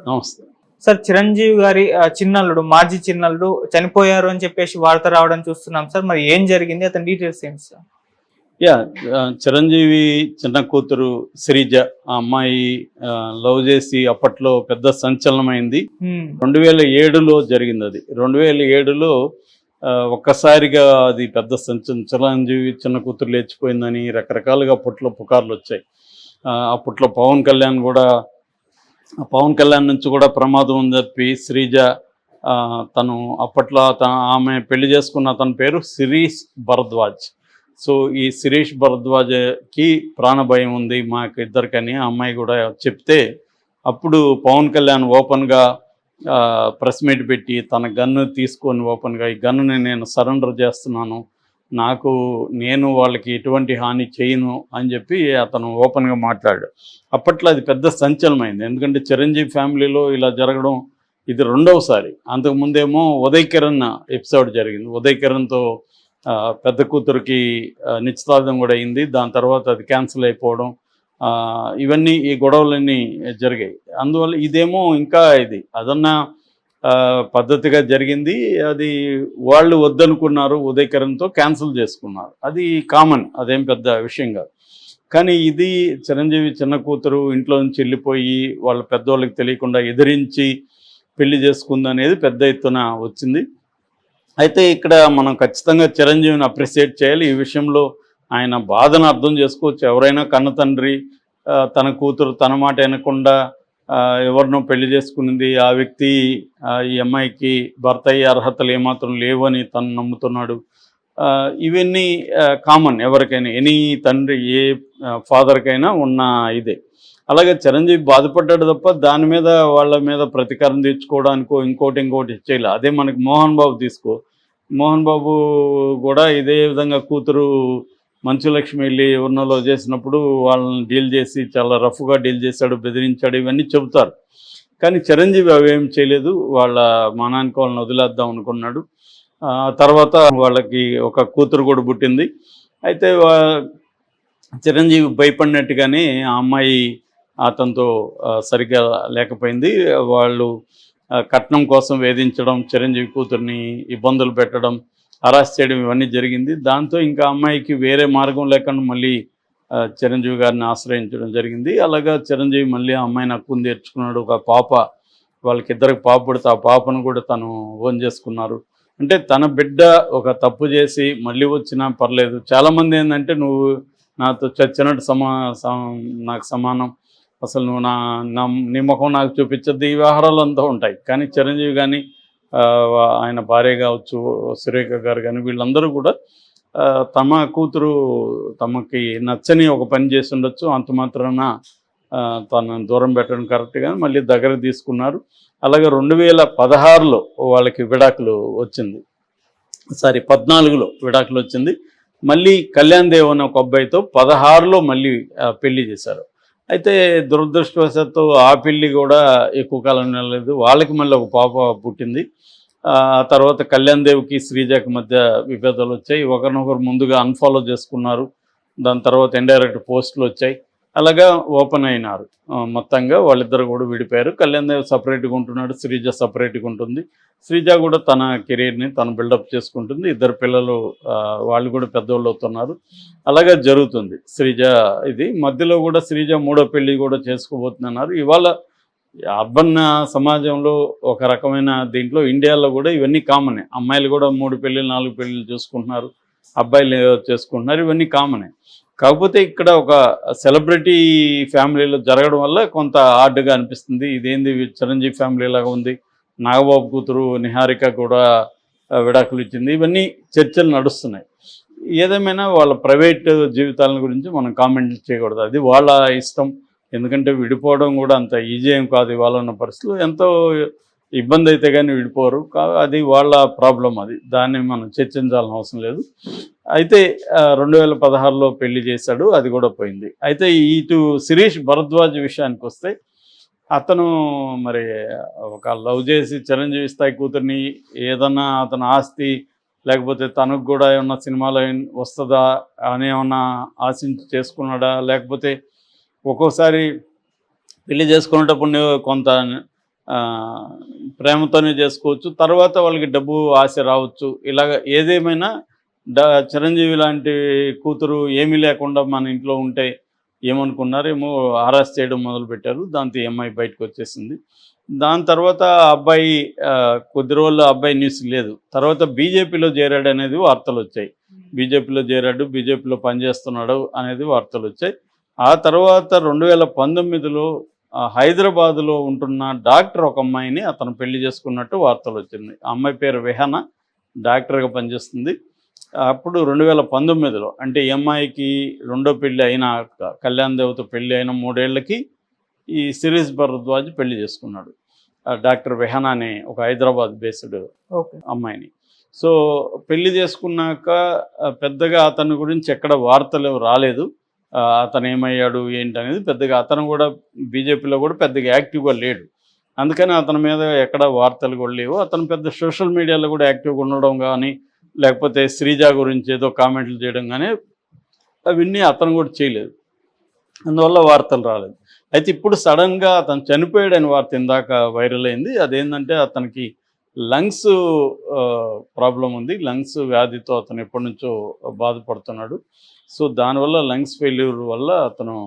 నమస్తే. సార్ చిరంజీవి గారి చిన్నల్లుడు, మాజీ చిన్నల్లుడు చనిపోయారు అని చెప్పేసి వార్త రావడం చూస్తున్నాం సార్. మరి ఏం జరిగింది? అతని డీటెయిల్స్ ఏంటి సార్? యాహ్! చిరంజీవి చిన్న కూతురు శ్రీజ, ఆ అమ్మాయి లవ్ చేసి అప్పట్లో పెద్ద సంచలనమైంది. 2007లో జరిగిందది. 2007లో ఒక్కసారిగా అది పెద్ద చిరంజీవి చిన్న కూతురు లేచిపోయిందని రకరకాలుగా అప్పట్లో పుకార్లొచ్చాయి. అప్పట్లో పవన్ కళ్యాణ్ నుంచి కూడా ప్రమాదం అని చెప్పి శ్రీజ, తను అప్పట్లో ఆమె పెళ్లి చేసుకున్న అతని పేరు శిరీష్ భరద్వాజ్. సో ఈ శిరీష్ భరద్వాజ్కి ప్రాణభయం ఉంది మాకు ఇద్దరికని ఆ అమ్మాయి కూడా చెప్తే, అప్పుడు పవన్ కళ్యాణ్ ఓపెన్గా ప్రెస్ మీట్ పెట్టి తన గన్ను తీసుకొని ఓపెన్గా ఈ గన్నుని నేను సరెండర్ చేస్తున్నాను, నేను వాళ్ళకి ఎటువంటి హాని చేయను అని చెప్పి అతను ఓపెన్గా మాట్లాడాడు. అప్పట్లో అది పెద్ద సంచలనమైంది. ఎందుకంటే చిరంజీవి ఫ్యామిలీలో ఇలా జరగడం ఇది రెండవసారి. అంతకుముందేమో ఉదయ్ కిరణ్ ఎపిసోడ్ జరిగింది. ఉదయ్ కిరణ్తో పెద్ద కూతురికి నిశ్చితార్థం కూడా అయింది. దాని తర్వాత అది క్యాన్సిల్ అయిపోవడం, ఈ గొడవలన్నీ జరిగాయి. అందువల్ల ఇదేమో ఇంకా అదన్నా పద్ధతిగా జరిగింది. అది వాళ్ళు వద్దనుకున్నారు, ఉదయ్ కిరణ్తో క్యాన్సిల్ చేసుకున్నారు. అది కామన్, అదేం పెద్ద విషయం కాదు. కానీ ఇది చిరంజీవి చిన్న కూతురు ఇంట్లో నుంచి వెళ్ళిపోయి వాళ్ళ పెద్దవాళ్ళకి తెలియకుండా ఎదిరించి పెళ్లి చేసుకుందనేది పెద్ద ఎత్తున వచ్చింది. అయితే ఇక్కడ మనం ఖచ్చితంగా చిరంజీవిని అప్రిషియేట్ చేయాలి. ఈ విషయంలో ఆయన బాధను అర్థం చేసుకోవచ్చు. ఎవరైనా కన్న తండ్రి తన కూతురు తన మాట వినకుండా ఎవరినో పెళ్లి చేసుకునింది, ఆ వ్యక్తి ఈ అమ్మాయికి భర్త అయ్యే అర్హతలు ఏమాత్రం లేవు అని తను నమ్ముతున్నాడు. ఇవన్నీ కామన్, ఎవరికైనా, ఎనీ తండ్రి ఏ ఫాదర్కైనా ఉన్న ఇదే. అలాగే చిరంజీవి బాధపడ్డాడు తప్ప దాని మీద వాళ్ళ మీద ప్రతీకారం తీర్చుకోవడానికో ఇంకోటి చేయలే. అదే మనకి మోహన్ బాబు కూడా ఇదే విధంగా కూతురు మంచులక్ష్మి వెళ్ళి ఉన్నలో చేసినప్పుడు వాళ్ళని డీల్ చేసి చాలా రఫ్గా డీల్ చేశాడు, బెదిరించాడు, ఇవన్నీ చెబుతారు. కానీ చిరంజీవి అవేం చేయలేదు. వాళ్ళ మానానికి వాళ్ళని వదిలేద్దాం అనుకున్నాడు. తర్వాత వాళ్ళకి ఒక కూతురు కూడా పుట్టింది. అయితే చిరంజీవి భయపడినట్టుగానే ఆ అమ్మాయి అతనితో సరిగ్గా లేకపోయింది. వాళ్ళు కట్నం కోసం వేధించడం, చిరంజీవి కూతుర్ని ఇబ్బందులు పెట్టడం, అరెస్ట్ చేయడం, ఇవన్నీ జరిగింది. దాంతో ఇంకా అమ్మాయికి వేరే మార్గం లేకుండా మళ్ళీ చిరంజీవి గారిని ఆశ్రయించడం జరిగింది. అలాగా చిరంజీవి మళ్ళీ ఆ అమ్మాయిని హక్కును తీర్చుకున్నాడు. ఒక పాప, వాళ్ళకిద్దరికి పాప పుడితే ఆ పాపను కూడా తను ఓన్ చేసుకున్నారు. అంటే తన బిడ్డ ఒక తప్పు చేసి మళ్ళీ వచ్చినా పర్లేదు. చాలామంది ఏంటంటే నువ్వు నాతో చచ్చినట్టు నాకు సమానం, అసలు నువ్వు నీ ముఖం నాకు చూపించద్దు, ఈ వ్యవహారాలు అంతా ఉంటాయి. కానీ చిరంజీవి కానీ ఆయన భార్య కావచ్చు, సురేఖ గారు కానీ, వీళ్ళందరూ కూడా తమ కూతురు తమకి నచ్చని ఒక పని చేసి ఉండొచ్చు, అంత మాత్రాన తనను దూరం పెట్టడం కరెక్ట్, కానీ మళ్ళీ దగ్గర తీసుకున్నారు. అలాగే 2016లో వాళ్ళకి విడాకులు వచ్చింది, 14లో విడాకులు వచ్చింది. మళ్ళీ కళ్యాణ్ దేవ్ అనే ఒక అబ్బాయితో 16లో మళ్ళీ పెళ్లి చేశారు. అయితే దురదృష్టవశాత్తు ఆ పెళ్లి కూడా ఎక్కువ కాలం నిలలేదు. వాళ్ళకి మళ్ళీ ఒక పాప పుట్టింది. తర్వాత కళ్యాణ్ దేవ్కి శ్రీజాకి మధ్య విభేదాలు వచ్చాయి. ఒకరినొకరు ముందుగా అన్ఫాలో చేసుకున్నారు. దాని తర్వాత ఇండైరెక్ట్ పోస్టులు వచ్చాయి. అలాగా ఓపెన్ అయినారు. మొత్తంగా వాళ్ళిద్దరు కూడా విడిపోయారు. కళ్యాణ్ దేవ్ సపరేట్గా ఉంటున్నాడు, శ్రీజ సపరేట్గా ఉంటుంది. శ్రీజ కూడా తన కెరీర్ని తను బిల్డప్ చేసుకుంటుంది. ఇద్దరు పిల్లలు, వాళ్ళు కూడా పెద్దవాళ్ళు అవుతున్నారు. అలాగే జరుగుతుంది శ్రీజ. మధ్యలో కూడా శ్రీజ 3వ పెళ్లి కూడా చేసుకోబోతున్నారు. ఇవాళ అర్బన్ సమాజంలో ఒక రకమైన దీంట్లో, ఇండియాలో కూడా ఇవన్నీ కామనే. అమ్మాయిలు కూడా 3 పెళ్ళిళ్ళు 4 పెళ్ళిళ్ళు చూసుకుంటున్నారు, అబ్బాయిలు చేసుకుంటున్నారు, ఇవన్నీ కామనే. కాకపోతే ఇక్కడ ఒక సెలబ్రిటీ ఫ్యామిలీలో జరగడం వల్ల కొంత ఆర్డ్గా అనిపిస్తుంది. ఇదేంది చిరంజీవి ఫ్యామిలీ లాగా ఉంది, నాగబాబు కూతురు నిహారిక కూడా విడాకులు ఇచ్చింది, ఇవన్నీ చర్చలు నడుస్తున్నాయి. ఏదేమైనా వాళ్ళ ప్రైవేట్ జీవితాల గురించి మనం కామెంట్ చేయకూడదు, అది వాళ్ళ ఇష్టం. ఎందుకంటే విడిపోవడం కూడా అంత ఈజీ ఏం కాదు. ఇవాళ ఉన్న పరిస్థితులు ఎంతో ఇబ్బంది అయితే కానీ విడిపోరు. అది వాళ్ళ ప్రాబ్లం, దాన్ని మనం చర్చించాల్సిన అవసరం లేదు. అయితే 2016లో పెళ్లి చేశాడు, అది కూడా పోయింది. అయితే ఇటు శిరీష్ భరద్వాజ్ విషయానికి వస్తే, అతను మరి ఒక లవ్ చేసి చిరంజీవి స్థాయి కూతుర్ని, ఏదన్నా అతను ఆస్తి లేకపోతే తనకు కూడా ఏమన్నా సినిమాలో వస్తుందా అని ఏమన్నా ఆశించి చేసుకున్నాడా, లేకపోతే ఒక్కోసారి పెళ్లి చేసుకునేటప్పుడు కొంత ప్రేమతోనే చేసుకోవచ్చు, తర్వాత వాళ్ళకి డబ్బు ఆశ రావచ్చు. ఇలాగ ఏదేమైనా చిరంజీవి లాంటి కూతురు ఏమీ లేకుండా మన ఇంట్లో ఉంటే ఏమనుకున్నారేమో హరాస్ చేయడం మొదలుపెట్టారు. దాంతో ఈ అమ్మాయి బయటకు వచ్చేసింది. దాని తర్వాత ఆ అబ్బాయి కొద్ది రోజులు ఆ అబ్బాయి న్యూస్ లేదు. తర్వాత బీజేపీలో చేరాడనేది వార్తలొచ్చాయి. బీజేపీలో చేరాడు, బీజేపీలో పనిచేస్తున్నాడు అనేది వార్తలొచ్చాయి. ఆ తర్వాత 2019లో హైదరాబాదులో ఉంటున్న డాక్టర్ ఒక అమ్మాయిని అతను పెళ్లి చేసుకున్నట్టు వార్తలొచ్చింది. ఆ అమ్మాయి పేరు రెహానా, డాక్టర్‌గా పనిచేస్తుంది. అప్పుడు 2019లో అంటే ఈ అమ్మాయికి రెండో పెళ్లి అయిన కళ్యాణ్ దేవ్‌తో పెళ్లి అయిన 3 ఏళ్లకి ఈ శిరీష్ భరద్వాజ్ పెళ్లి చేసుకున్నాడు. డాక్టర్ రెహానా అనే ఒక హైదరాబాద్ బేస్డ్ ఓకే. అమ్మాయిని. సో పెళ్లి చేసుకున్నాక పెద్దగా అతని గురించి ఎక్కడ వార్తలు రాలేదు. అతను ఏమయ్యాడు ఏంటనేది పెద్దగా, అతను కూడా బీజేపీలో కూడా పెద్దగా యాక్టివ్గా లేడు. అందుకని అతని మీద ఎక్కడ వార్తలు కూడా లేవు. అతను పెద్ద సోషల్ మీడియాలో కూడా యాక్టివ్గా ఉండడం కానీ, లేకపోతే శ్రీజ గురించి ఏదో కామెంట్లు చేయడం కానీ అవన్నీ అతను కూడా చేయలేదు. అందువల్ల వార్తలు రాలేదు. అయితే ఇప్పుడు సడన్గా అతను చనిపోయాడని వార్త ఇందాక వైరల్ అయింది. అదేంటంటే అతనికి లంగ్స్ ప్రాబ్లం ఉంది. లంగ్స్ వ్యాధితో అతను ఎప్పటి నుంచో బాధపడుతున్నాడు. సో దానివల్ల లంగ్స్ ఫెయిల్యూర్ వల్ల అతను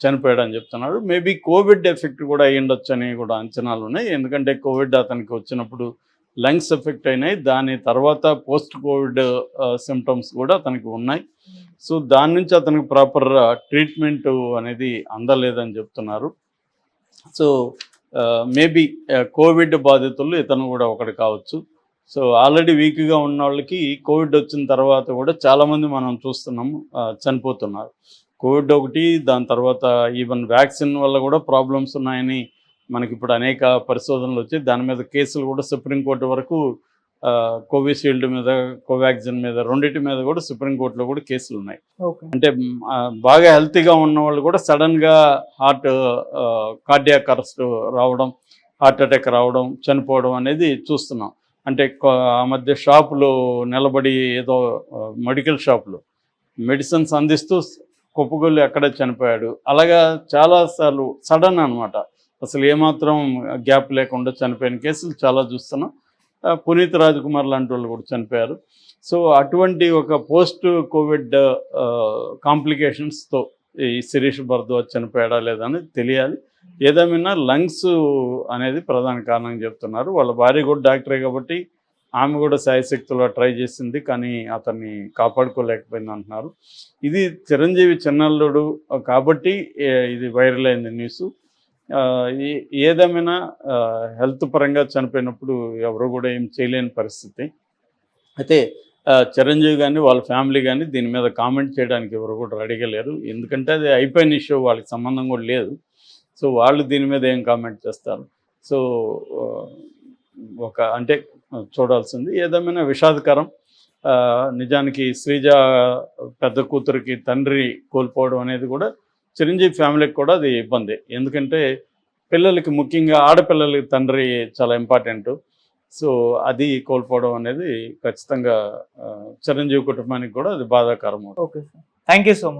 చనిపోయాడని చెప్తున్నాడు. మేబీ కోవిడ్ ఎఫెక్ట్ కూడా అయ్యుండొచ్చు అని కూడా అంచనాలు ఉన్నాయి. ఎందుకంటే కోవిడ్ అతనికి వచ్చినప్పుడు లంగ్స్ ఎఫెక్ట్ అయినాయి. దాని తర్వాత పోస్ట్ కోవిడ్ సిమ్టమ్స్ కూడా అతనికి ఉన్నాయి. సో దాని నుంచి అతనికి ప్రాపర్ ట్రీట్మెంట్ అనేది అందలేదని చెప్తున్నారు. సో మేబీ కోవిడ్ బాధితులు ఇతను కూడా ఒకటి కావచ్చు. సో ఆల్రెడీ వీక్గా ఉన్న వాళ్ళకి కోవిడ్ వచ్చిన తర్వాత కూడా చాలామంది మనం చూస్తున్నాము చనిపోతున్నారు. కోవిడ్ ఒకటి, దాని తర్వాత ఈవెన్ వ్యాక్సిన్ వల్ల కూడా ప్రాబ్లమ్స్ ఉన్నాయని మనకి ఇప్పుడు అనేక పరిశోధనలు వచ్చి దాని మీద కేసులు కూడా సుప్రీంకోర్టు వరకు కోవిషీల్డ్ మీద, కోవాక్సిన్ మీద, రెండింటి మీద కూడా సుప్రీంకోర్టులో కూడా కేసులు ఉన్నాయి. అంటే బాగా హెల్తీగా ఉన్న వాళ్ళు కూడా సడన్గా కార్డియాక్ అరెస్ట్ రావడం, హార్ట్ అటాక్ రావడం, చనిపోవడం అనేది చూస్తున్నాం. అంటే ఆ మధ్య షాపులో నిలబడి ఏదో మెడికల్ షాపులో మెడిసిన్స్ అందిస్తూ కుప్పగొల్లి అక్కడే చనిపోయాడు. అలాగా చాలాసార్లు సడన్ అనమాట, అసలు ఏమాత్రం గ్యాప్ లేకుండా చనిపోయిన కేసులు చాలా చూస్తున్నాం. పునీత్ రాజ్కుమార్ లాంటి వాళ్ళు కూడా చనిపోయారు. సో అటువంటి ఒక పోస్ట్ కోవిడ్ కాంప్లికేషన్స్తో ఈ శిరీష్ భరద్వాజ్ చనిపోయాడా లేదా అనేది తెలియాలి. ఏదేమైనా లంగ్స్ అనేది ప్రధాన కారణం చెప్తున్నారు. వాళ్ళ భార్య కూడా డాక్టరే కాబట్టి ఆమె కూడా శాయశక్తులా ట్రై చేసింది, కానీ అతన్ని కాపాడుకోలేకపోయింది అంటున్నారు. ఇది చిరంజీవి చిన్నల్లుడు కాబట్టి ఇది వైరల్ అయింది న్యూస్. ఏదేమైనా హెల్త్ పరంగా చనిపోయినప్పుడు ఎవరు కూడా ఏం చేయలేని పరిస్థితి. అయితే చిరంజీవి కానీ వాళ్ళ ఫ్యామిలీ కానీ దీని మీద కామెంట్ చేయడానికి ఎవరు కూడా రెడీగా లేరు. ఎందుకంటే అది అయిపోయిన ఇష్యూ, వాళ్ళకి సంబంధం కూడా లేదు. సో వాళ్ళు దీని మీద ఏం కామెంట్ చేస్తారు. సో అంటే చూడాల్సింది. ఏదేమైనా విషాదకరం. నిజానికి శ్రీజ పెద్ద కూతురికి తండ్రి కోల్పోవడం అనేది కూడా చిరంజీవి ఫ్యామిలీకి కూడా అది ఇబ్బంది. ఎందుకంటే పిల్లలకి, ముఖ్యంగా ఆడపిల్లలకి తండ్రి చాలా ఇంపార్టెంట్. సో అది కోల్పోవడం అనేది ఖచ్చితంగా చిరంజీవి కుటుంబానికి కూడా అది బాధాకరం. Okay sir, thank you so much.